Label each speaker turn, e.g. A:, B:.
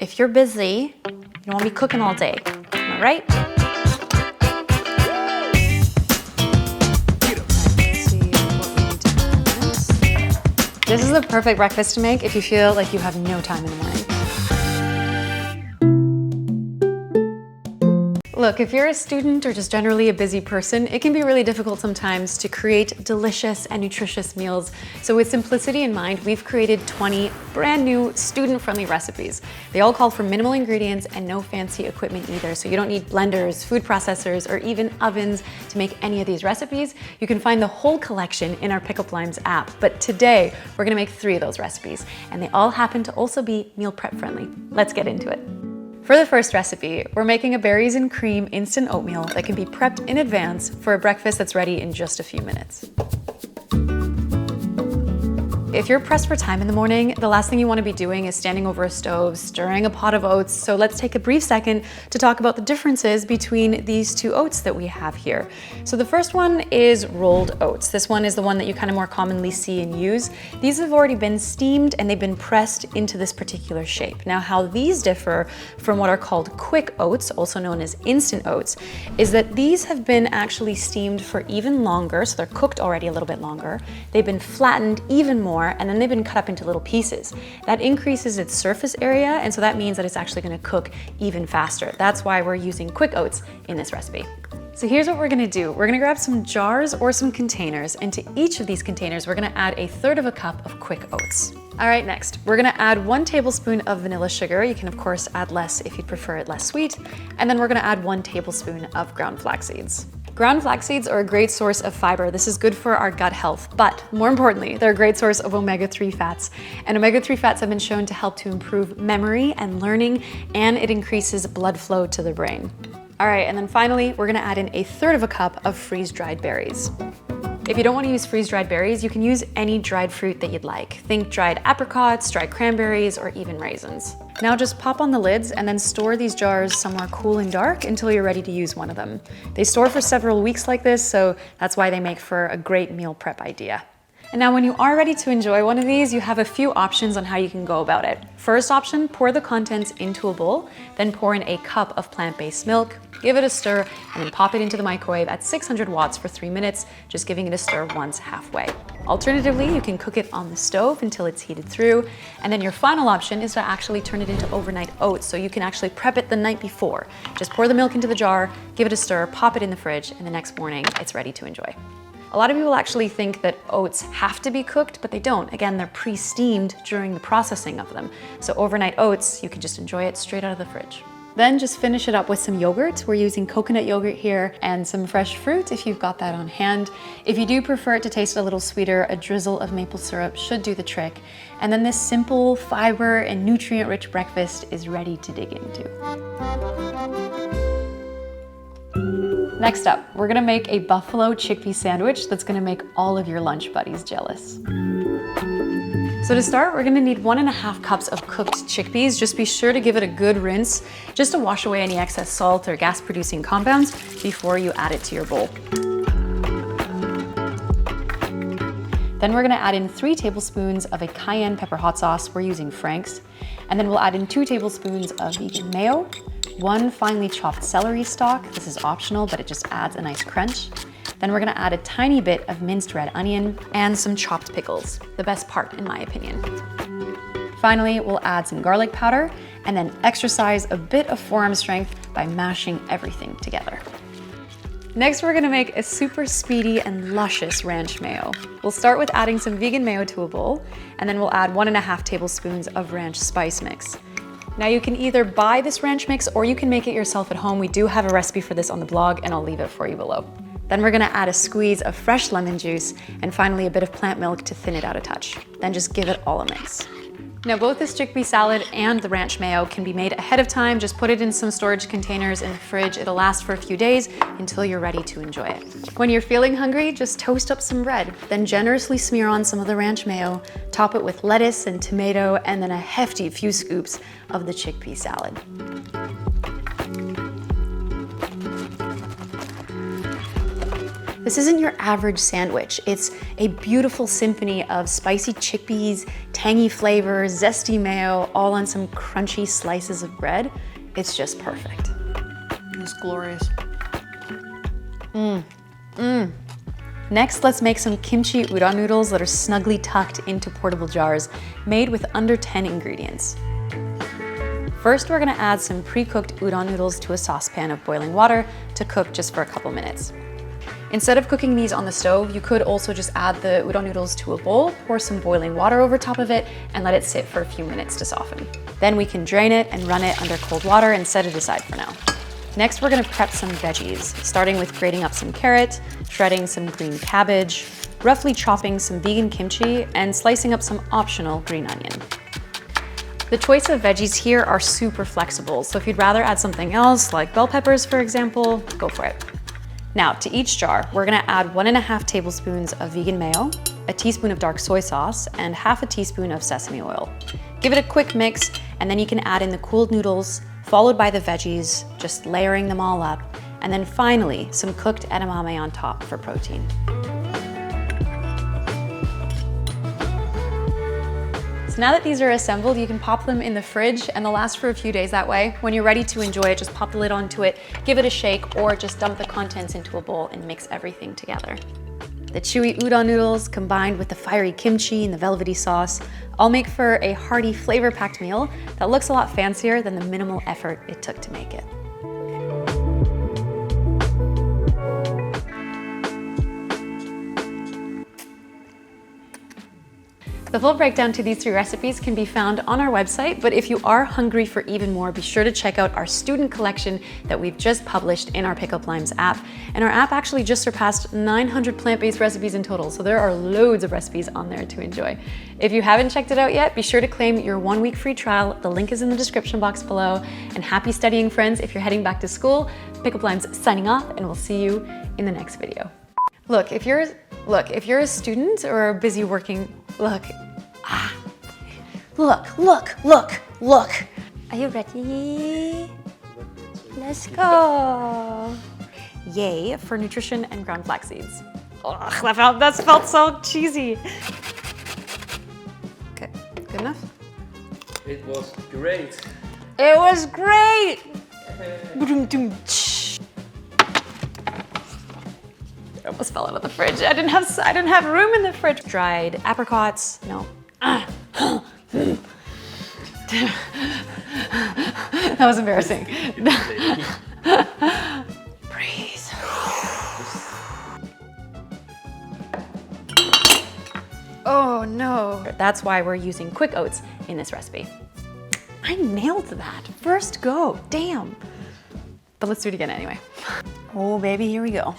A: if you're busy, you don't want to be cooking all day, am I right? This is the perfect breakfast to make if you feel like you have no time in the morning. Look, if you're a student or just generally a busy person, it can be really difficult sometimes to create delicious and nutritious meals. So with simplicity in mind, we've created 20 brand new student-friendly recipes. They all call for minimal ingredients and no fancy equipment either. So you don't need blenders, food processors, or even ovens to make any of these recipes. You can find the whole collection in our Pick Up Limes app. But today, we're gonna make 3 of those recipes, and they all happen to also be meal prep friendly. Let's get into it. For the first recipe, we're making a berries and cream instant oatmeal that can be prepped in advance for a breakfast that's ready in just a few minutes. If you're pressed for time in the morning, the last thing you want to be doing is standing over a stove, stirring a pot of oats. So let's take a brief second to talk about the differences between these 2 oats that we have here. So the first one is rolled oats. This one is the one that you kind of more commonly see and use. These have already been steamed and they've been pressed into this particular shape. Now, how these differ from what are called quick oats, also known as instant oats, is that these have been actually steamed for even longer. So they're cooked already a little bit longer. They've been flattened even more, and then they've been cut up into little pieces. That increases its surface area, and so that means that it's actually gonna cook even faster. That's why we're using quick oats in this recipe. So here's what we're gonna do. We're gonna grab some jars or some containers, and to each of these containers, we're gonna add 1/3 cup of quick oats. All right, next, we're gonna add 1 tablespoon of vanilla sugar. You can of course add less if you'd prefer it less sweet. And then we're gonna add 1 tablespoon of ground flax seeds. Ground flax seeds are a great source of fiber. This is good for our gut health, but more importantly, they're a great source of omega-3 fats. And omega-3 fats have been shown to help to improve memory and learning, and it increases blood flow to the brain. All right, and then finally, we're gonna add in 1/3 cup of freeze-dried berries. If you don't want to use freeze-dried berries, you can use any dried fruit that you'd like. Think dried apricots, dried cranberries, or even raisins. Now just pop on the lids and then store these jars somewhere cool and dark until you're ready to use one of them. They store for several weeks like this, so that's why they make for a great meal prep idea. And now when you are ready to enjoy one of these, you have a few options on how you can go about it. First option, pour the contents into a bowl, then pour in a cup of plant-based milk, give it a stir, and then pop it into the microwave at 600 watts for 3 minutes, just giving it a stir once halfway. Alternatively, you can cook it on the stove until it's heated through. And then your final option is to actually turn it into overnight oats, so you can actually prep it the night before. Just pour the milk into the jar, give it a stir, pop it in the fridge, and the next morning it's ready to enjoy. A lot of people actually think that oats have to be cooked, but they don't. Again, they're pre-steamed during the processing of them. So overnight oats, you can just enjoy it straight out of the fridge. Then just finish it up with some yogurt. We're using coconut yogurt here and some fresh fruit if you've got that on hand. If you do prefer it to taste a little sweeter, a drizzle of maple syrup should do the trick. And then this simple fiber and nutrient-rich breakfast is ready to dig into. Next up, we're gonna make a buffalo chickpea sandwich that's gonna make all of your lunch buddies jealous. So to start, we're gonna need 1.5 cups of cooked chickpeas. Just be sure to give it a good rinse, just to wash away any excess salt or gas-producing compounds before you add it to your bowl. Then we're gonna add in 3 tablespoons of a cayenne pepper hot sauce. We're using Frank's. And then we'll add in 2 tablespoons of vegan mayo, 1 finely chopped celery stalk. This is optional, but it just adds a nice crunch. Then we're gonna add a tiny bit of minced red onion and some chopped pickles, the best part in my opinion. Finally, we'll add some garlic powder and then exercise a bit of forearm strength by mashing everything together. Next, we're gonna make a super speedy and luscious ranch mayo. We'll start with adding some vegan mayo to a bowl, and then we'll add 1.5 tablespoons of ranch spice mix. Now you can either buy this ranch mix or you can make it yourself at home. We do have a recipe for this on the blog and I'll leave it for you below. Then we're gonna add a squeeze of fresh lemon juice and finally a bit of plant milk to thin it out a touch. Then just give it all a mix. Now both this chickpea salad and the ranch mayo can be made ahead of time. Just put it in some storage containers in the fridge. It'll last for a few days until you're ready to enjoy it. When you're feeling hungry, just toast up some bread, then generously smear on some of the ranch mayo, top it with lettuce and tomato, and then a hefty few scoops of the chickpea salad. This isn't your average sandwich. It's a beautiful symphony of spicy chickpeas, tangy flavors, zesty mayo, all on some crunchy slices of bread. It's just perfect.
B: It's glorious.
A: Next, let's make some kimchi udon noodles that are snugly tucked into portable jars, made with under 10 ingredients. First, we're gonna add some pre-cooked udon noodles to a saucepan of boiling water to cook just for a couple minutes. Instead of cooking these on the stove, you could also just add the udon noodles to a bowl, pour some boiling water over top of it, and let it sit for a few minutes to soften. Then we can drain it and run it under cold water and set it aside for now. Next, we're gonna prep some veggies, starting with grating up some carrot, shredding some green cabbage, roughly chopping some vegan kimchi, and slicing up some optional green onion. The choice of veggies here are super flexible, so if you'd rather add something else, like bell peppers, for example, go for it. Now, to each jar, we're gonna add 1.5 tablespoons of vegan mayo, a teaspoon of dark soy sauce, and half a teaspoon of sesame oil. Give it a quick mix, and then you can add in the cooled noodles, followed by the veggies, just layering them all up, and then finally, some cooked edamame on top for protein. So now that these are assembled, you can pop them in the fridge and they'll last for a few days that way. When you're ready to enjoy it, just pop the lid onto it, give it a shake, or just dump the contents into a bowl and mix everything together. The chewy udon noodles combined with the fiery kimchi and the velvety sauce all make for a hearty, flavor-packed meal that looks a lot fancier than the minimal effort it took to make it. The full breakdown to these 3 recipes can be found on our website, but if you are hungry for even more, be sure to check out our student collection that we've just published in our Pick Up Limes app. And our app actually just surpassed 900 plant-based recipes in total, so there are loads of recipes on there to enjoy. If you haven't checked it out yet, be sure to claim your 1-week free trial. The link is in the description box below. And happy studying, friends. If you're heading back to school, Pick Up Limes signing off, and we'll see you in the next video. Look, if you're a student or busy working, look. Look. Are you ready? Let's go. Yay for nutrition and ground flax seeds. Ugh, that felt so cheesy. Okay, good enough?
C: It was great.
A: It was great. I almost fell out of the fridge. I didn't have room in the fridge. Dried apricots, no. That was embarrassing. Breathe. Oh no. That's why we're using quick oats in this recipe. I nailed that. First go, damn. But let's do it again anyway. Oh baby, here we go.